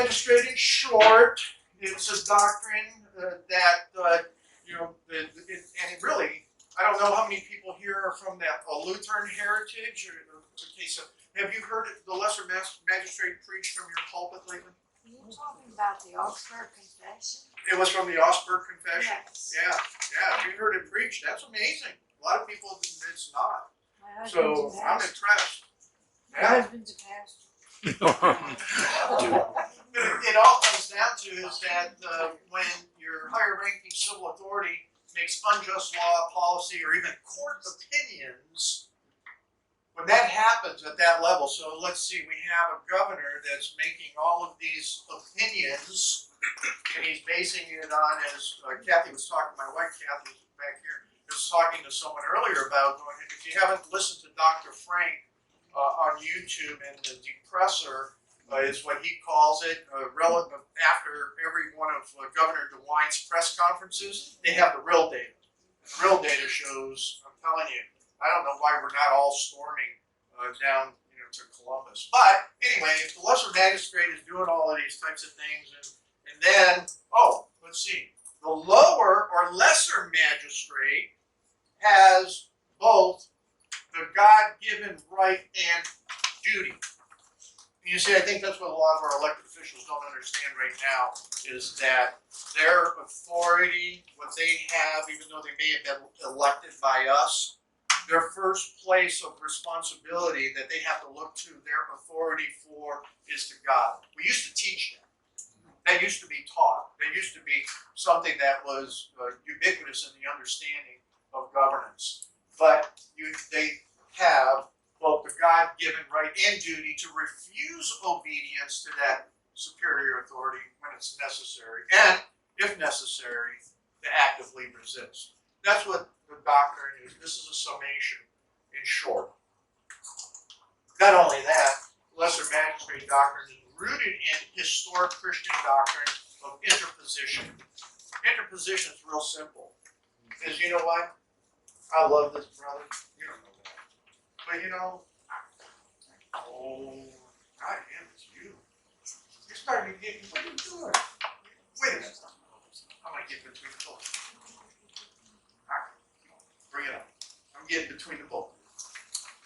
Magistrate, in short, it's a doctrine that, you know, and really, I don't know how many people here are from that Lutheran heritage. Okay, so have you heard the Lesser Magistrate preach from your pulpit lately? Are you talking about the Augsburg Confession? It was from the Augsburg Confession? Yes. Yeah, yeah, if you heard it preached, that's amazing. A lot of people, it's not. My So husband's a I'm pastor. impressed. My Yeah. husband's a pastor. It all comes down to is that when your higher ranking civil authority makes unjust law, policy, or even court opinions, when that happens at that level, so let's see, we have a governor that's making all of these opinions, and he's basing it on, as Kathy was talking, my wife Kathy was back here, was talking to someone earlier about going, if you haven't listened to Dr. Frank on YouTube, and the depressor is what he calls it, relative after every one of Governor DeWine's press conferences, they have the real data. The real data shows, I'm telling you, I don't know why we're not all storming down, you know, to Columbus. But anyway, if the lesser magistrate is doing all of these types of things, and then, oh, let's see, the lower or lesser magistrate has both the God-given right and duty. You see, I think that's what a lot of our elected officials don't understand right now, is that their authority, what they have, even though they may have been elected by us, their first place of responsibility that they have to look to their authority for is to God. We used to teach that. That used to be taught. That used to be something that was ubiquitous in the understanding of governance. But they have both the God-given right and duty to refuse obedience to that superior authority when it's necessary, and, if necessary, to actively resist. That's what the doctrine is. This is a summation in short. Not only that, lesser magistrate doctrine is rooted in historic Christian doctrine of interposition. Interposition is real simple. Because you know what? I love this brother. You don't know that. But you know, oh, God damn, it's you. You're starting to get, what are you doing? Wait a minute. I'm going to get between the both. Alright, bring it up. I'm getting between the both.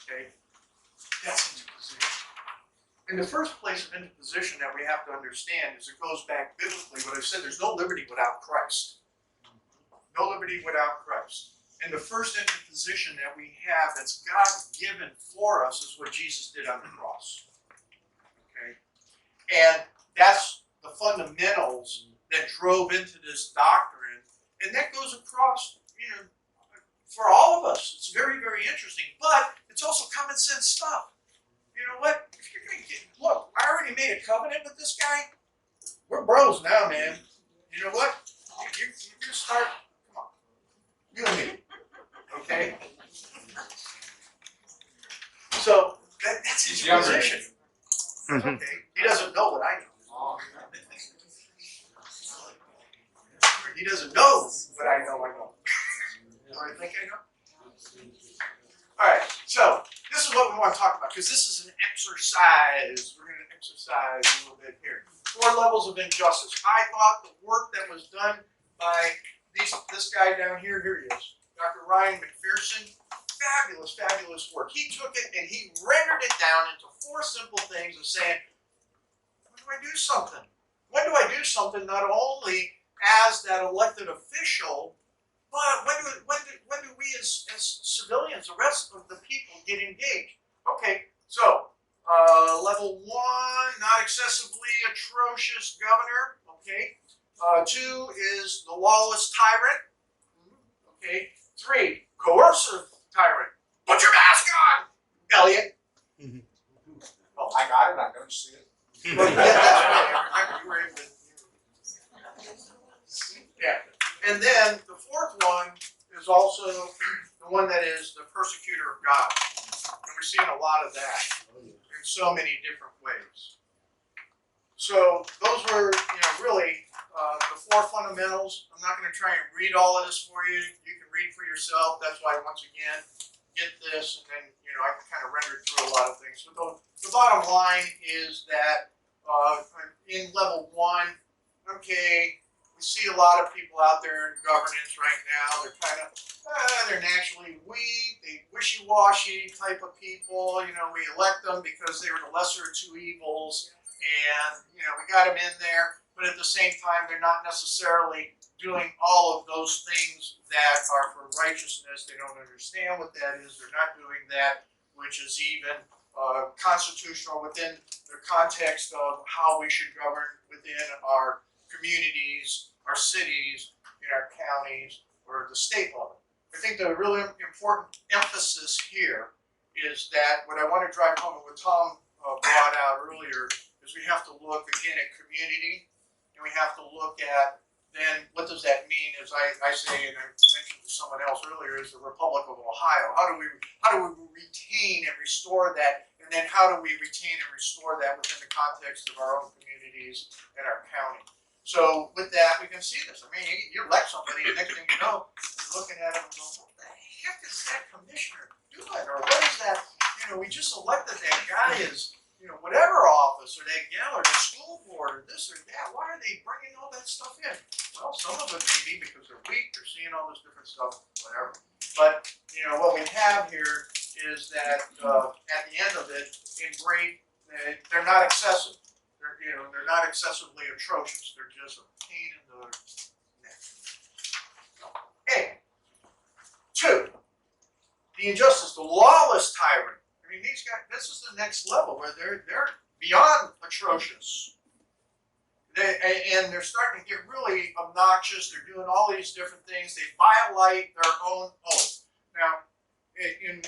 Okay? That's interposition. In the first place of interposition that we have to understand is it goes back biblically. What I said, there's no liberty without Christ. No liberty without Christ. And the first interposition that we have that's God-given for us is what Jesus did on the cross. Okay? And that's the fundamentals that drove into this doctrine. And that goes across, you know, for all of us. It's very, very interesting. But it's also common sense stuff. You know what? If you're going to get, look, I already made a covenant with this guy. We're bros now, man. You know what? You're going to start, come on. You and me. Okay? So, that's his position. Okay? He doesn't know what I know. He doesn't know what I know. Or I think I know. Alright, so, this is what we want to talk about, because this is an exercise. We're going to exercise a little bit here. 4 levels of injustice. I thought the work that was done by this guy down here, here he is, Dr. Ryan McPherson, fabulous, fabulous work. He took it and he rendered it down into 4 simple things of saying, when do I do something? When do I do something not only as that elected official, but when do we as civilians, the rest of the people, get engaged? Okay, so level 1, not excessively atrocious governor. Okay, 2 is the lawless tyrant. Okay, 3, coercive tyrant. Put your mask on, Elliot. Well, I got it. I don't see it. Well, yeah, that's right. I remember you were able to. Yeah, and then the 4th one is also the one that is the persecutor of God, and we're seeing a lot of that in so many different ways. So those were, you know, really the 4 fundamentals. I'm not going to try and read all of this for you. You can read for yourself. That's why, once again, get this, and then, you know, I can kind of render through a lot of things. So the bottom line is that in level 1, okay, we see a lot of people out there in governance right now. They're kind of, they're naturally weak, they wishy-washy type of people. You know, we elect them because they were the lesser of two evils, and you know, we got them in there. But at the same time, they're not necessarily doing all of those things that are for righteousness. They don't understand what that is. They're not doing that which is even constitutional within the context of how we should govern within our communities, our cities, in our counties, or the state level. I think the really important emphasis here is that what I want to drive home, and what Tom brought out earlier, is we have to look again at community, and we have to look at then what does that mean, as I say, and I mentioned to someone else earlier, is the Republic of Ohio. How do we retain and restore that, and then how do we retain and restore that within the context of our own communities and our county? So with that, we can see this. I mean, you elect somebody, and next thing you know, you're looking at them and going, what the heck is that commissioner doing? Or what is that, you know, we just elected that guy as, you know, whatever office, or that gal, or the school board, or this or that. Why are they bringing all that stuff in? Well, some of it may be because they're weak, they're seeing all this different stuff, whatever. But, you know, what we have here is that at the end of it, in great, they're not excessive. They're not excessively atrocious. They're just a pain in the neck. Okay. 2, the injustice, the lawless tyrant. I mean, these guys, this is the next level where they're beyond atrocious. And they're starting to get really obnoxious. They're doing all these different things. They violate their own oath. Now, in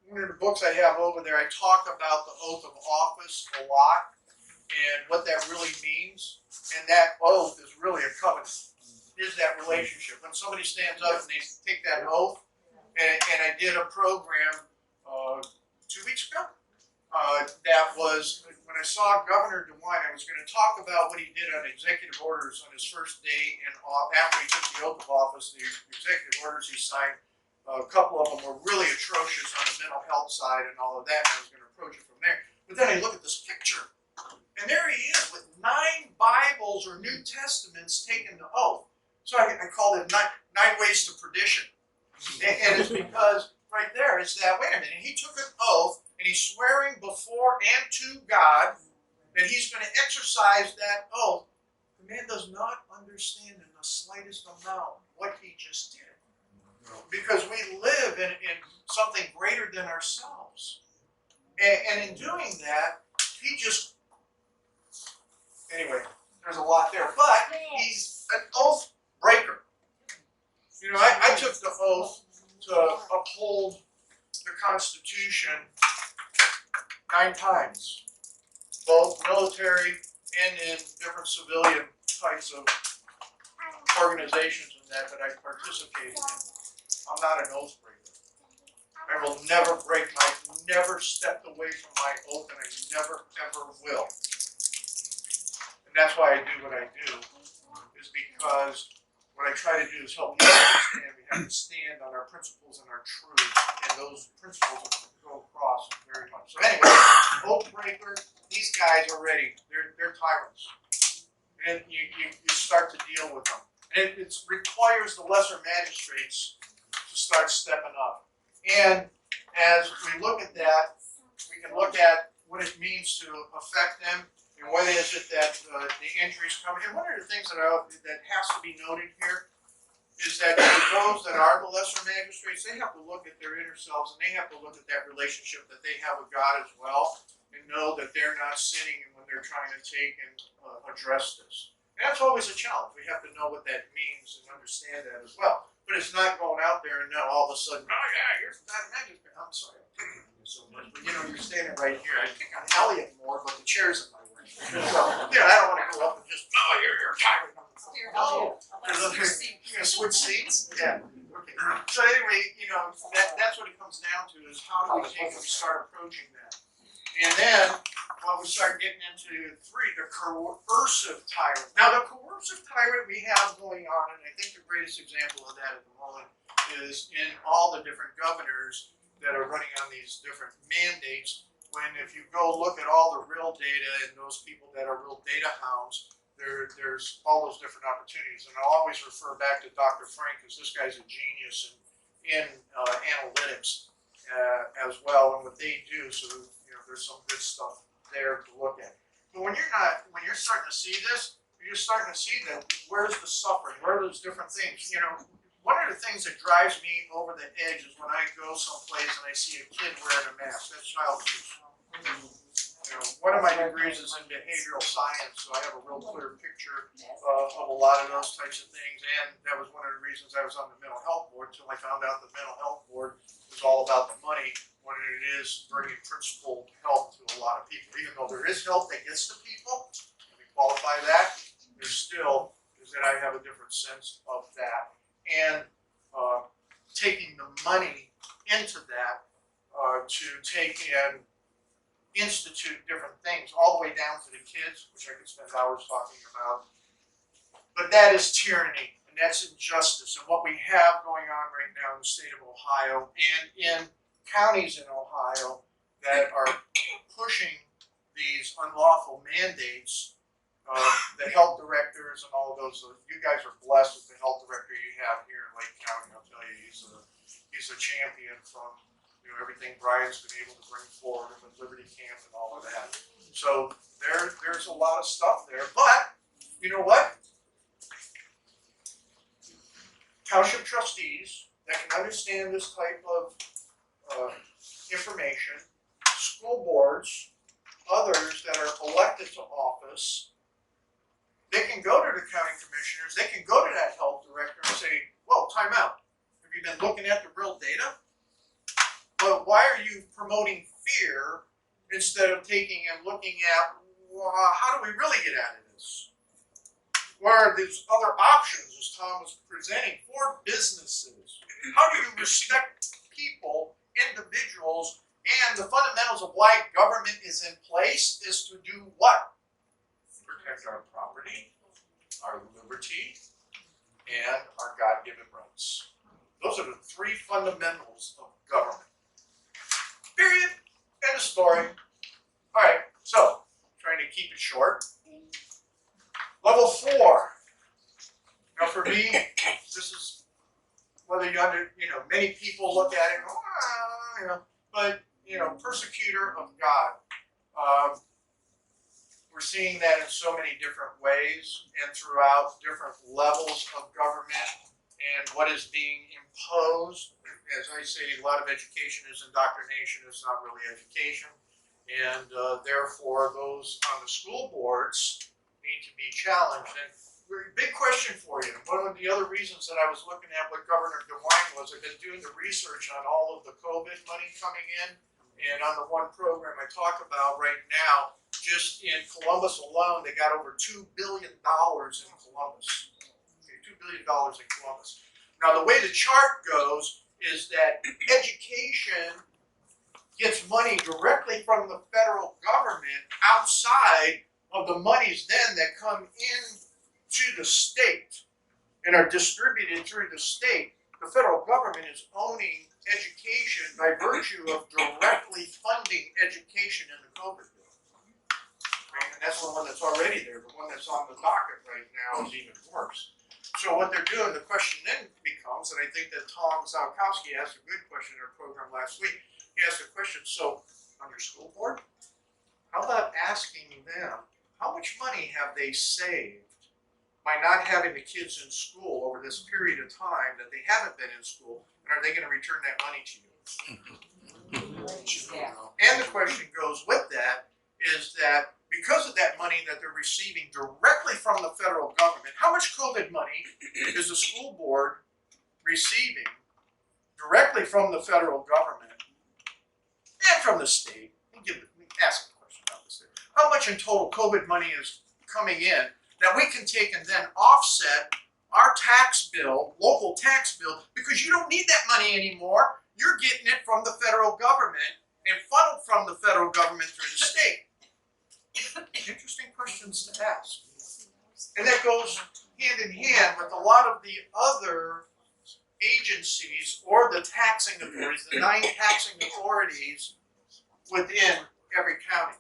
one of the books I have over there, I talk about the oath of office a lot and what that really means. And that oath is really a covenant. Is that relationship. When somebody stands up and they take that oath, and I did a program 2 weeks ago. That was when I saw Governor DeWine. I was going to talk about what he did on executive orders on his first day, and after he took the oath of office, the executive orders he signed, a couple of them were really atrocious on the mental health side and all of that, and I was going to approach it from there. But then I look at this picture, and there he is with 9 Bibles or New Testaments taken to oath. So I called it 9 Ways to Perdition. And it's because right there is that, wait a minute, he took an oath, and he's swearing before and to God that he's going to exercise that oath. The man does not understand in the slightest amount what he just did. Because we live in something greater than ourselves. And in doing that, he just, anyway, there's a lot there. But he's an oath breaker. You know, I took the oath to uphold the Constitution 9 times, both military and in different civilian types of organizations and that I participated in. I'm not an oath breaker. I will never break never stepped away from my oath, and I never ever will. And that's why I do what I do, is because what I try to do is help you understand we have to stand on our principles and our truths, and those principles go across very much. So anyway, oath breaker, these guys already, they're tyrants. And you start to deal with them. And it requires the lesser magistrates to start stepping up. And as we look at that, we can look at what it means to affect them, and what is it that the injuries come. And one of the things that has to be noted here is that for those that are the lesser magistrates, they have to look at their inner selves, and they have to look at that relationship that they have with God as well, and know that they're not sinning when they're trying to take and address this. And that's always a challenge. We have to know what that means and understand that as well. But it's not going out there and now all of a sudden, oh yeah, you're not magistrate. I'm sorry, I'm picking on you so much. But you know, you're standing right here. I pick on Elliot more, but the chair's in my way. So, you know, I don't want to go up and just, oh, you're a tyrant. Oh, you're gonna switch seats? Yeah. Okay. So anyway, you know, that's what it comes down to, is how do we take and start approaching that? And then, well, we start getting into 3, the coercive tyrant. Now, the coercive tyrant we have going on, and I think the greatest example of that at the moment is in all the different governors that are running on these different mandates, when if you go look at all the real data and those people that are real data hounds, there's all those different opportunities. And I'll always refer back to Dr. Frank, because this guy's a genius in analytics as well, and what they do. So there's some good stuff there to look at. But when you're starting to see this, you're just starting to see that where's the suffering, where are those different things. One of the things that drives me over the edge is when I go someplace and I see a kid wearing a mask. That's child abuse. One of my degrees is in behavioral science, so I have a real clear picture of a lot of those types of things. And that was one of the reasons I was on the mental health board, until I found out the mental health board was all about the money, when it is bringing principled help to a lot of people. Even though there is help that gets to people, let me qualify that, there still is that I have a different sense of that. And taking the money into that to take and institute different things, all the way down to the kids, which I could spend hours talking about. But that is tyranny, and that's injustice. And what we have going on right now in the state of Ohio and in counties in Ohio that are pushing these unlawful mandates, the health directors and all of those. You guys are blessed with the health director you have here in Lake County. I'll tell you, he's a champion from everything Brian's been able to bring forward with Liberty Camp and all of that. So there's a lot of stuff there. But you know what? Township trustees that can understand this type of information, school boards, others that are elected to office, they can go to the county commissioners, they can go to that health director and say, whoa, time out. Have you been looking at the real data? But why are you promoting fear instead of taking and looking at, well, how do we really get out of this? What are these other options, as Tom was presenting, for businesses? How do you respect people, individuals, and the fundamentals of why government is in place is to do what? Protect our property, our liberty, and our God-given rights. Those are the three fundamentals of government. Period. End of story. All right, so trying to keep it short. Level 4. Now, for me, this is whether many people look at it, but persecutor of God. We're seeing that in so many different ways and throughout different levels of government and what is being imposed. As I say, a lot of education is indoctrination. It's not really education. And therefore, those on the school boards need to be challenged. And big question for you. One of the other reasons that I was looking at what Governor DeWine was, I've been doing the research on all of the COVID money coming in. And on the one program I talk about right now, just in Columbus alone, they got over $2 billion in Columbus. Okay, $2 billion in Columbus. Now, the way the chart goes is that education gets money directly from the federal government outside of the monies then that come in to the state and are distributed through the state. The federal government is owning education by virtue of directly funding education in the COVID bill. Right? And that's the one that's already there. The one that's on the docket right now is even worse. So what they're doing, the question then becomes, and I think that Tom Zalkowski asked a good question in our program last week. He asked a question, so on your school board, how about asking them, how much money have they saved by not having the kids in school over this period of time that they haven't been in school, and are they going to return that money to you? And the question goes with that is that because of that money that they're receiving directly from the federal government, how much COVID money is the school board receiving directly from the federal government and from the state? Ask a question about this. How much in total COVID money is coming in that we can take and then offset our tax bill, local tax bill, because you don't need that money anymore. You're getting it from the federal government and funneled from the federal government through the state. Interesting questions to ask. And that goes hand in hand with a lot of the other agencies or the taxing authorities, the 9 taxing authorities within every county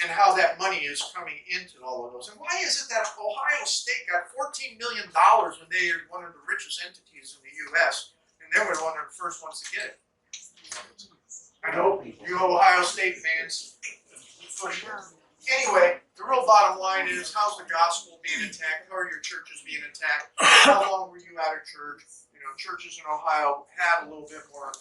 and how that money is coming into all of those. And why is it that Ohio State got $14 million when they are one of the richest entities in the U.S. and they were one of the first ones to get it? I know you Ohio State fans push it. Anyway, the real bottom line is, how's the gospel being attacked? How are your churches being attacked? How long were you out of church? You know, churches in Ohio had a little bit more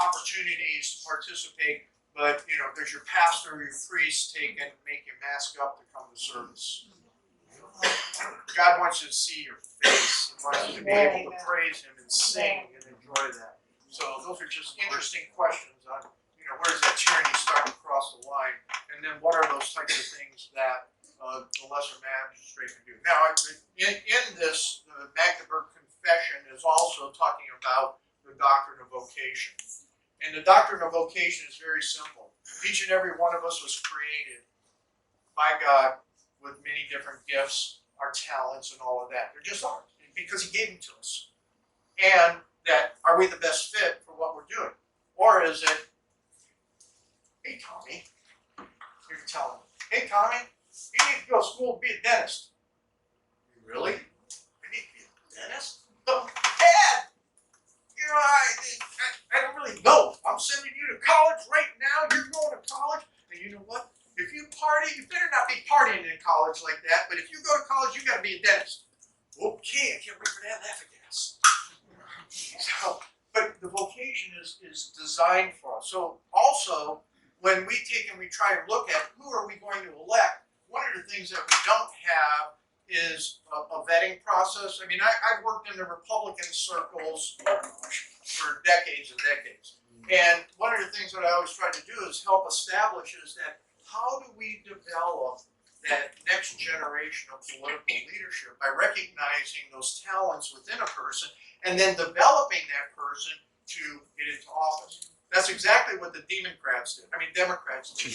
opportunities to participate, but you know, there's your pastor or your priest make you mask up to come to service. God wants you to see your face. He wants you to be able to praise Him and sing and enjoy that. So those are just interesting questions on, you know, where does that tyranny start to cross the line? And then what are those types of things that the lesser magistrate can do? Now, in this, the Magdeburg Confession is also talking about the doctrine of vocation. And the doctrine of vocation is very simple. Each and every one of us was created by God with many different gifts, our talents, and all of that. They're just ours because He gave them to us. And that, are we the best fit for what we're doing? Or is it, hey, Tommy, you're telling me, hey, Tommy, you need to go to school and be a dentist. Really? I need to be a dentist? But, Dad, you know, I don't really know. I'm sending you to college right now. You're going to college. And you know what? If you party, you better not be partying in college like that. But if you go to college, you got to be a dentist. Okay, I can't wait for that laugh at gas. So, but the vocation is designed for us. So also, when we take and we try and look at who are we going to elect, one of the things that we don't have is a vetting process. I mean, I've worked in the Republican circles for decades and decades. And one of the things that I always try to do is help establish is that how do we develop that next generation of political leadership by recognizing those talents within a person and then developing that person to get into office. That's exactly what the Democrats did. Democrats did.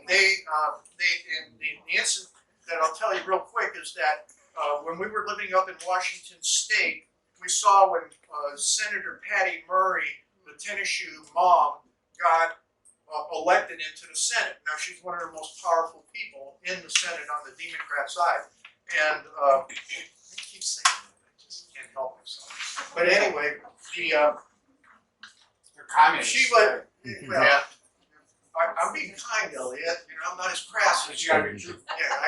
The incident that I'll tell you real quick is that when we were living up in Washington State, we saw when Senator Patty Murray, the tennis shoe mom, got elected into the Senate. Now she's one of the most powerful people in the Senate on the Democrat side. And I keep saying that, I just can't help myself. But anyway, she was, well, I'm being kind, Elliot. You know, I'm not as crass as you. Yeah, I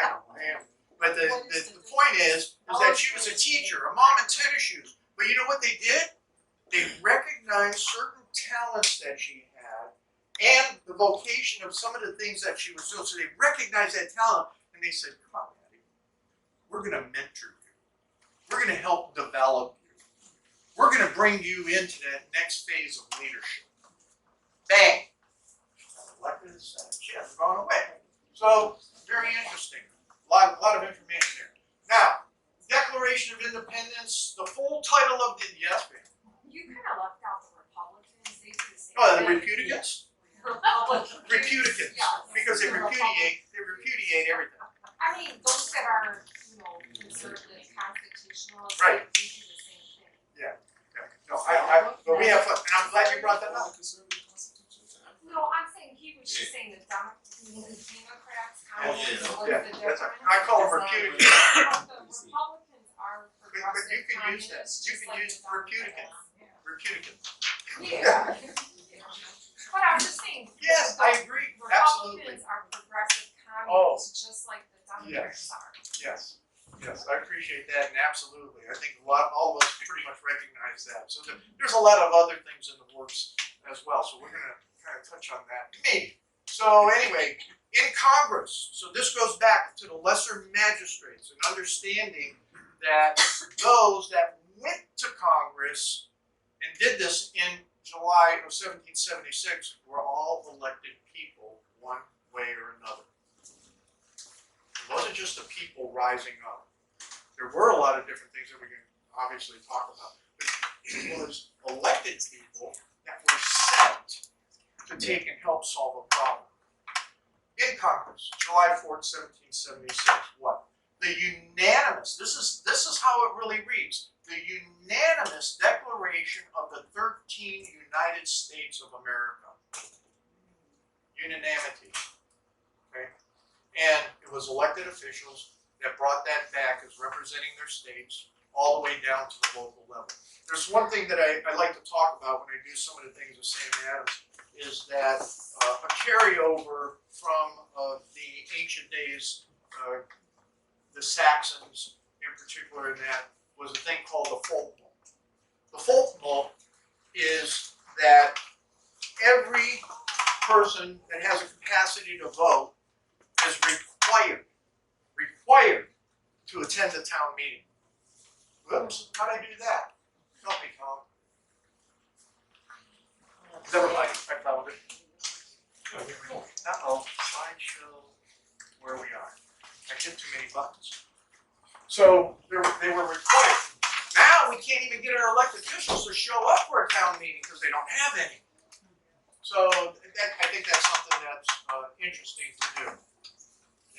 know, I am. But the point is that she was a teacher, a mom in tennis shoes. But you know what they did? They recognized certain talents that she had and the vocation of some of the things that she was doing. So they recognized that talent and they said, come on, Patty, we're going to mentor you. We're going to help develop you. We're going to bring you into that next phase of leadership. Bang! She got elected to the Senate. She hasn't gone away. So, very interesting. A lot of information there. Now, Declaration of Independence, the full title of the, yes, ma'am. You kind of left out the Republicans. They do the same Oh, the thing. repudiates? Republicans. Repudiates. Yeah. Because they repudiate everything. I mean, those that are, conservative, constitutionalists, Right. they do the same thing. No, but we have fun, and I'm glad you brought that up. No, I'm saying he was just saying the Democrats, Yeah, communists, was yeah, the that's difference. I call them repudiates. The Republicans are But you progressive can use that. communists, You just can like use the Democrats. Repudiate. Yeah. But I'm just saying. Yes, I agree. Absolutely. Republicans are progressive Oh. communists, just like the Democrats are. Yes, I appreciate that, and absolutely. I think all of us pretty much recognize that. So there's a lot of other things in the works as well. So we're going to kind of touch on that. Maybe. So anyway, in Congress, so this goes back to the lesser magistrates and understanding that those that went to Congress and did this in July of 1776 were all elected people one way or another. It wasn't just the people rising up. There were a lot of different things that we can obviously talk about. But it was elected people that were sent to take and help solve a problem. In Congress, July 4th, 1776, what? The unanimous, this is how it really reads, the unanimous Declaration of the 13 United States of America. unanimity. Okay? And it was elected officials that brought that back as representing their states all the way down to the local level. There's one thing that I like to talk about when I do some of the things with St. Adams is that a carryover from the ancient days, the Saxons in particular, in that was a thing called the folkmore. The folkmore is that every person that has a capacity to vote is required to attend the town meeting. Whoops, how'd I do that? Help me, Tom. Never mind, I found it. Uh-oh, slideshow, where we are. I hit too many buttons. So they were required. Now we can't even get our elected officials to show up for a town meeting because they don't have any. So I think that's something that's interesting to do.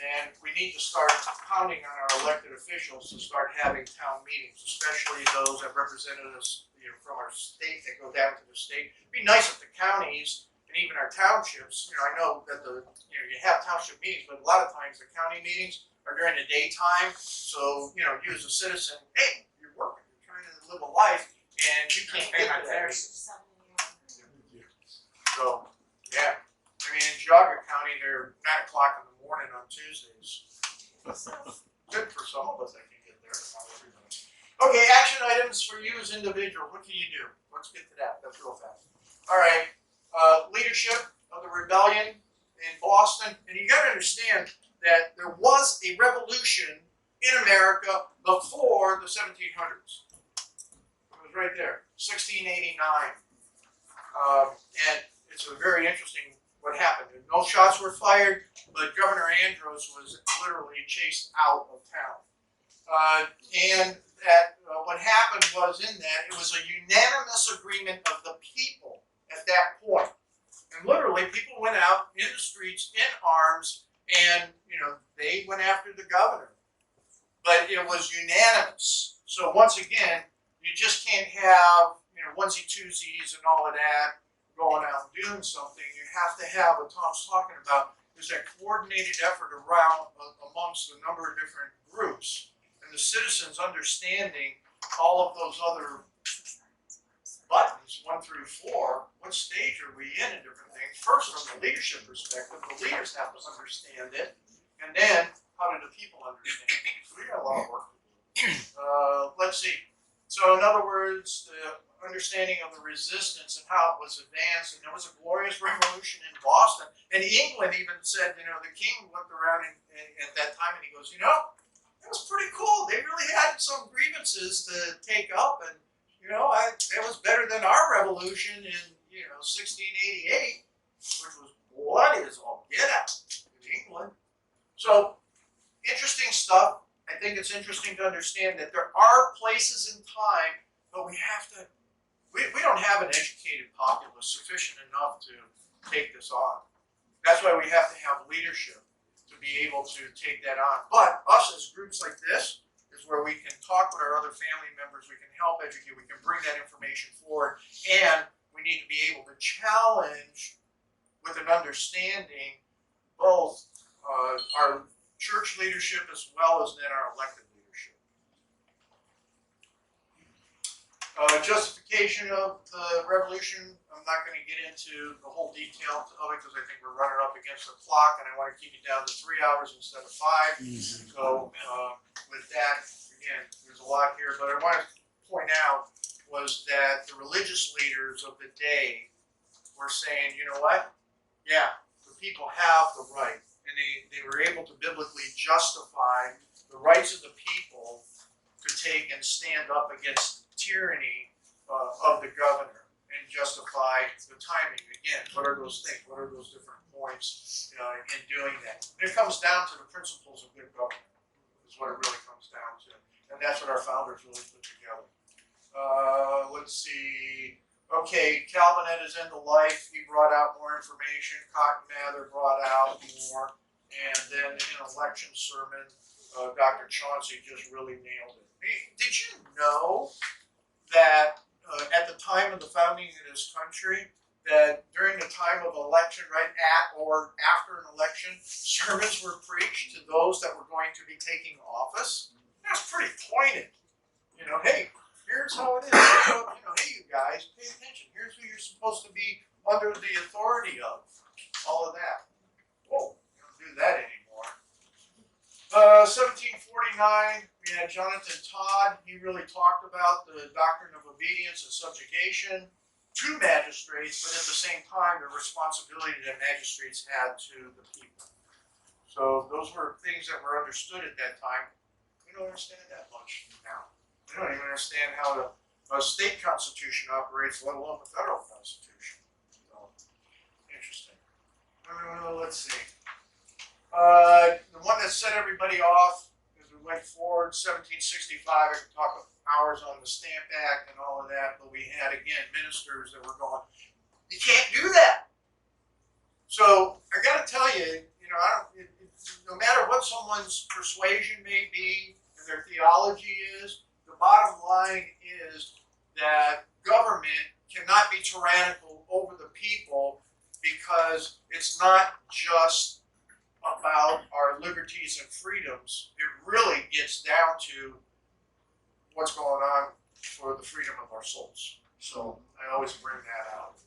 And we need to start pounding on our elected officials to start having town meetings, especially those that represented us, from our state that go down to the state. It'd be nice if the counties and even our townships, I know that you have township meetings, but a lot of times the county meetings are during the daytime. So, you as a citizen, hey, you're working, you're trying to live a life, and you can't get to there. So, yeah. I mean, in Geauga County, they're 9 o'clock in the morning on Tuesdays. Good for some of us that can get there, not everybody. Okay, action items for you as individual. What can you do? Let's get to that. That's real fast. All right. Leadership of the rebellion in Boston. And you got to understand that there was a revolution in America before the 1700s. It was right there, 1689. And it's a very interesting what happened. No shots were fired, but Governor Andros was literally chased out of town. And that what happened was in that it was a unanimous agreement of the people at that point. And literally people went out in the streets in arms and, they went after the governor. But it was unanimous. So once again, you just can't have, onesie-twosies and all of that going out and doing something. You have to have what Tom's talking about is that coordinated effort around amongst a number of different groups. And the citizens understanding all of those other buttons, 1 through 4, what stage are we in different things. First, from the leadership perspective, the leaders have to understand it. And then, how do the people understand it? So we got a lot of work to do. Let's see. So in other words, the understanding of the resistance and how it was advanced, and there was a glorious revolution in Boston. And England even said, the king looked around at that time and he goes, that was pretty cool. They really had some grievances to take up, and it was better than our revolution in 1688, which was bloody as all get out in England. So interesting stuff. I think it's interesting to understand that there are places in time, but we don't have an educated populace sufficient enough to take this on. That's why we have to have leadership to be able to take that on. But us as groups like this is where we can talk with our other family members, we can help educate, we can bring that information forward, and we need to be able to challenge with an understanding both our church leadership as well as then our elected leadership. Justification of the revolution, I'm not going to get into the whole detail of it because I think we're running up against the clock and I want to keep it down to 3 hours instead of 5. So with that, again, there's a lot here, but I want to point out was that the religious leaders of the day were saying, you know what? Yeah, the people have the right. And they were able to biblically justify the rights of the people to take and stand up against tyranny of the governor and justify the timing. Again, what are those things? What are those different points in doing that? And it comes down to the principles of good government is what it really comes down to. And that's what our founders really put together. Let's see. Okay, Calvin at his end of life, he brought out more information. Cotton Mather brought out more. And then in an election sermon, Dr. Chauncey just really nailed it. Did you know that at the time of the founding of this country, that during the time of election, right at or after an election, sermons were preached to those that were going to be taking office. That's pretty pointed. You know, hey, here's how it is. You know, hey, you guys, pay attention. Here's who you're supposed to be under the authority of. All of that. Whoa, we don't do that anymore. 1749, we had Jonathan Todd. He really talked about the doctrine of obedience and subjugation to magistrates, but at the same time, the responsibility that magistrates had to the people. So those were things that were understood at that time. We don't understand that much now. We don't even understand how a state constitution operates, let alone the federal constitution. So, interesting. Let's see. The one that set everybody off as we went forward, 1765, I could talk hours on the Stamp Act and all of that, but we had, again, ministers that were going, you can't do that. So I got to tell you, you know, no matter what someone's persuasion may be and their theology is, the bottom line is that government cannot be tyrannical over the people, because it's not just about our liberties and freedoms. It really gets down to what's going on for the freedom of our souls. So I always bring that out.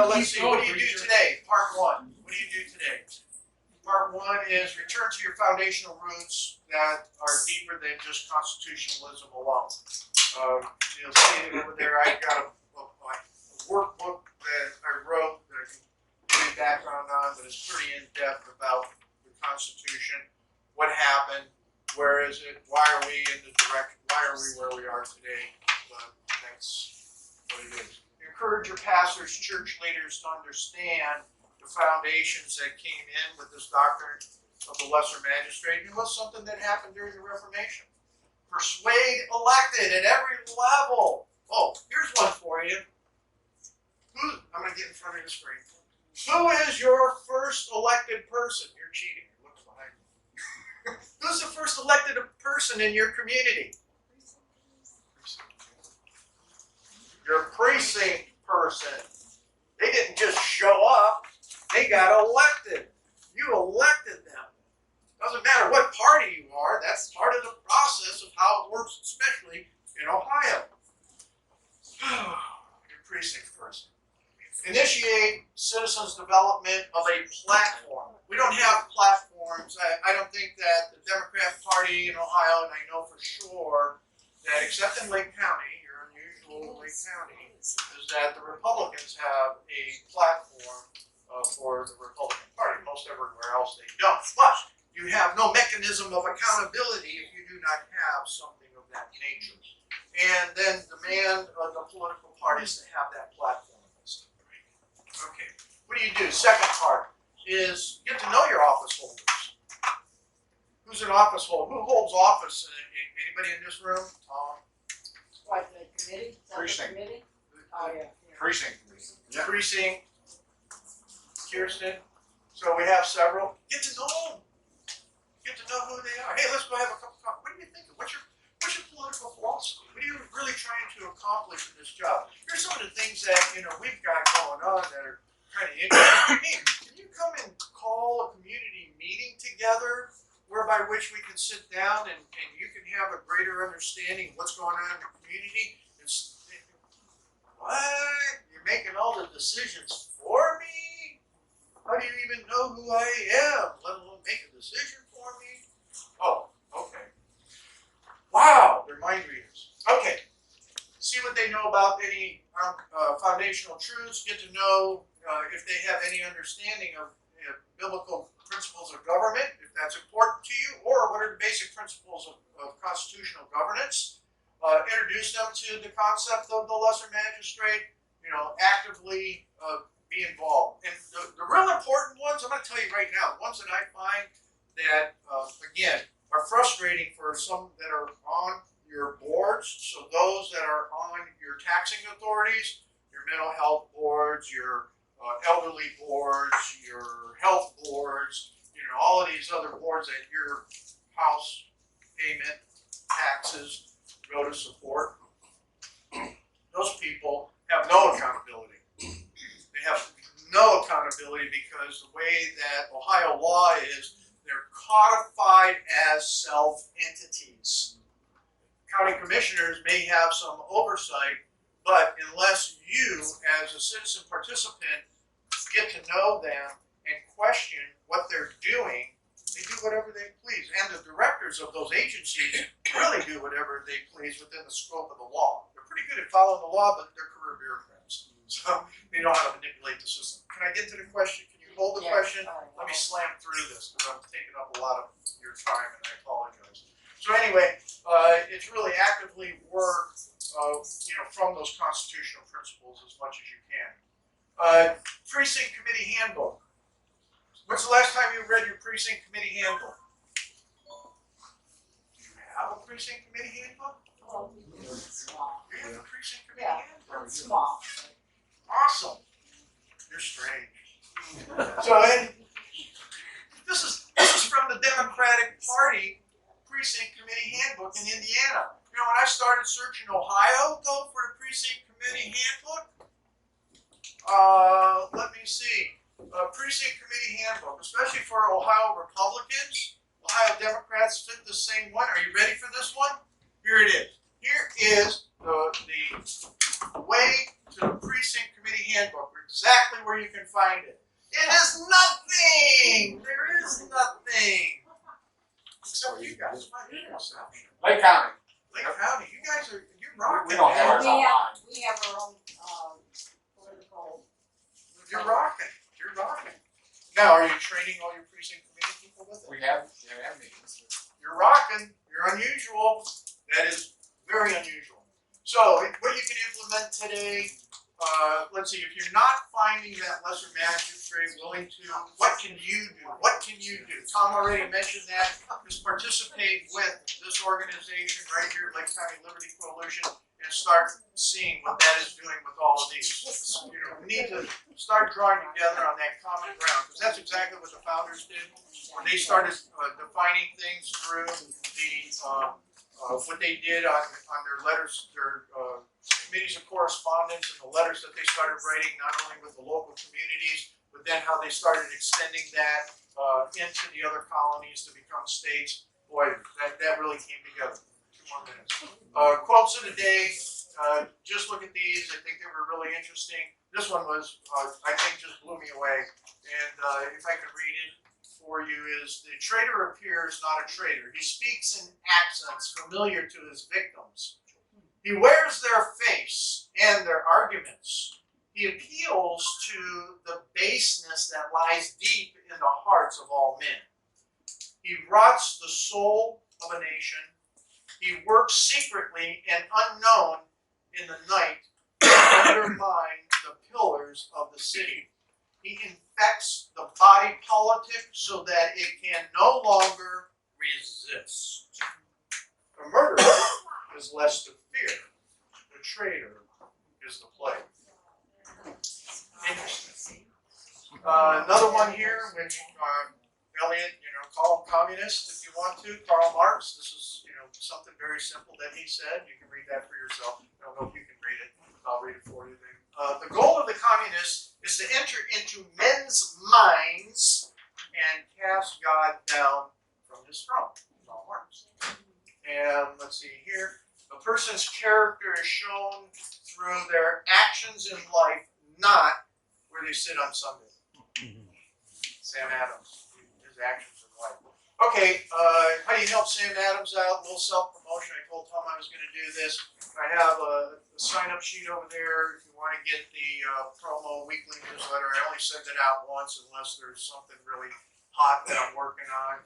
Let's see, what do you do today? Part 1. What do you do today? Part 1 is return to your foundational roots that are deeper than just constitutionalism alone. You'll see it over there. I got a workbook that I wrote that I can give you background on, but it's pretty in-depth about the Constitution, what happened, where is it, why are we where we are today. That's what it is. Encourage your pastors, church leaders to understand the foundations that came in with this doctrine of the lesser magistrate. It was something that happened during the Reformation. Persuade elected at every level. Oh, here's one for you. I'm going to get in front of the screen. Who is your first elected person? You're cheating. It looks behind you. Who's the first elected person in your community? Your precinct person. They didn't just show up. They got elected. You elected them. Doesn't matter what party you are. That's part of the process of how it works, especially in Ohio. Your precinct person. Initiate citizens' development of a platform. We don't have platforms. I don't think that the Democrat Party in Ohio, and I know for sure that except in Lake County, your unusual Lake County, is that the Republicans have a platform for the Republican Party. Most everywhere else they don't. But you have no mechanism of accountability if you do not have something of that nature. And then demand of the political parties to have that platform. Okay, what do? Second part is get to know your office holders. Who's an office holder? Who holds office? Anybody in this room? What, the committee? Precinct. Committee? Oh, yeah. Precinct committee. Yeah. Precinct. Kirsten. So we have several. Get to know them. Get to know who they are. Hey, let's go have a cup of coffee. What are you thinking? What's your political philosophy? What are you really trying to accomplish in this job? Here's some of the things that we've got going on that are kind of interesting. Hey, can you come and call a community meeting together, whereby which we can sit down and you can have a greater understanding of what's going on in the community? What? You're making all the decisions for me? How do you even know who I am, let alone make a decision for me? Oh, okay. Wow, they're mind readers. Okay, see what they know about any foundational truths. Get to know if they have any understanding of biblical principles of government, if that's important to you, or what are the basic principles of constitutional governance. Introduce them to the concept of the lesser magistrate. Actively be involved. And the real important ones, I'm going to tell you right now, the ones that I find that, again, are frustrating for some that are on your boards. So those that are on your taxing authorities, your mental health boards, your elderly boards, your health boards, all of these other boards that your house payment, taxes go to support. Those people have no accountability. because the way that Ohio law is, they're codified as self-entities. County commissioners may have some oversight, but unless you, as a citizen participant, get to know them and question what they're doing, they do whatever they please. And the directors of those agencies really do whatever they please within the scope of the law. They're pretty good at following the law, but they're career bureaucrats. So they know how to manipulate the system. Can I get to the question? Can you hold the question? Let me slam through this because I'm taking up a lot of your time and I apologize. So anyway, it's really actively work, from those constitutional principles as much as you can. Precinct Committee Handbook. When's the last time you read your Precinct Committee Handbook? Do you have a Precinct Committee Handbook? Well, small. Do you have a Precinct Committee Yeah, Handbook? small. Awesome. You're strange. So this is from the Democratic Party Precinct Committee Handbook in Indiana. You know, when I started searching Ohio, though, for the Precinct Committee Handbook, let me see. Precinct Committee Handbook, especially for Ohio Republicans. Ohio Democrats fit the same one. Are you ready for this one? Here it is. Here is the way to the Precinct Committee Handbook, exactly where you can find it. It is nothing! There is nothing! Except you guys. Lake County. Lake County, you guys are, you're rocking. We don't have man. ours online. We have our own, political. You're rocking. You're rocking. Now, are you training all your precinct committee people with it? We have meetings. You're rocking. You're unusual. That is very unusual. So, what you can implement today, let's see, if you're not finding that lesser magistrate willing to, what can you do? What can you do? Tom already mentioned that. Just participate with this organization right here, Lake County Liberty Coalition, and start seeing what that is doing with all of these. You know, we need to start drawing together on that common ground, because that's exactly what the founders did when they started defining things through the what they did on their letters, their committees of correspondence, and the letters that they started writing, not only with the local communities, but then how they started extending that into the other colonies to become states. Boy, that really came together. 2 more minutes. Quotes of the day. Just look at these. I think they were really interesting. This one was, I think, just blew me away. And if I could read it for you, is the traitor appears not a traitor. He speaks in accents familiar to his victims. He wears their face and their arguments. He appeals to the baseness that lies deep in the hearts of all men. He rots the soul of a nation. He works secretly and unknown in the night to undermine the pillars of the city. He infects the body politic so that it can no longer resist. The murderer is less to fear. The traitor is the plague. Interesting. Another one here, which Elliot, call him communist if you want to. Karl Marx. This is, something very simple that he said. You can read that for yourself. I don't know if you can read it. I'll read it for you then. The goal of the communists is to enter into men's minds and cast God down from his throne. Karl Marx. And let's see here. A person's character is shown through their actions in life, not where they sit on Sunday. Sam Adams, his actions in life. Okay, how do you help Sam Adams out? A little self-promotion. I told Tom I was going to do this. I have a sign-up sheet over there if you want to get the promo weekly newsletter. I only send it out once unless there's something really hot that I'm working on.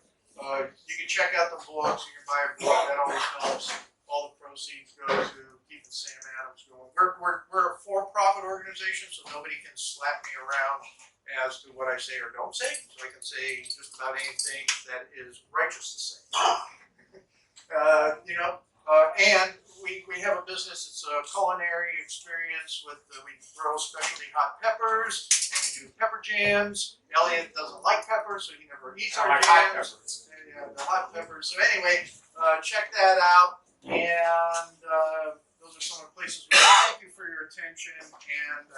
You can check out the books. You can buy a book. That always helps. All the proceeds go to keeping Sam Adams going. We're a for-profit organization, so nobody can slap me around as to what I say or don't say. So I can say just about anything that is righteous to say. And we have a business. It's a culinary experience with we grow specialty hot peppers and we do pepper jams. Elliot doesn't like peppers, so he never eats our jams. Yeah, the hot peppers. So anyway, check that out. And those are some of the places. Thank you for your attention. And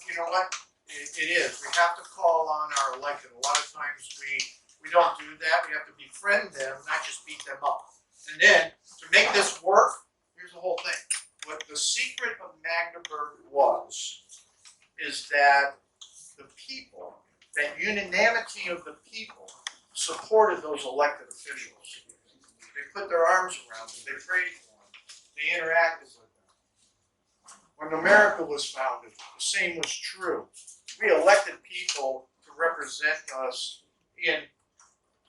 you know what? It is. We have to call on our elected. A lot of times we don't do that. We have to befriend them, not just beat them up. And then to make this work, here's the whole thing. What the secret of Magdeburg is that the people, that unanimity of the people, supported those elected officials. They put their arms around them. They prayed for them. They interacted with them. When America was founded, the same was true. We elected people to represent us in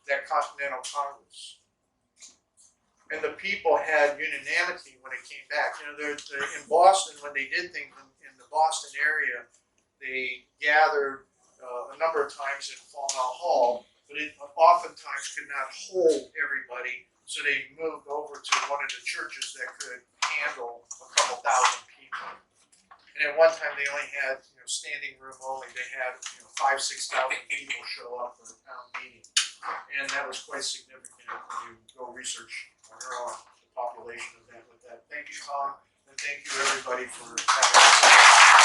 that Continental Congress. And the people had unanimity when it came back. You know, in Boston, when they did things in the Boston area, they gathered a number of times in Falmouth Hall, but it oftentimes could not hold everybody, so they moved over to one of the churches that could handle a couple thousand people. And at one time, they only had, standing room only. They had, 5,000–6,000 people show up for a town meeting, and that was quite significant when you go research on your own the population of that with that. Thank you, Tom, and thank you everybody for having us.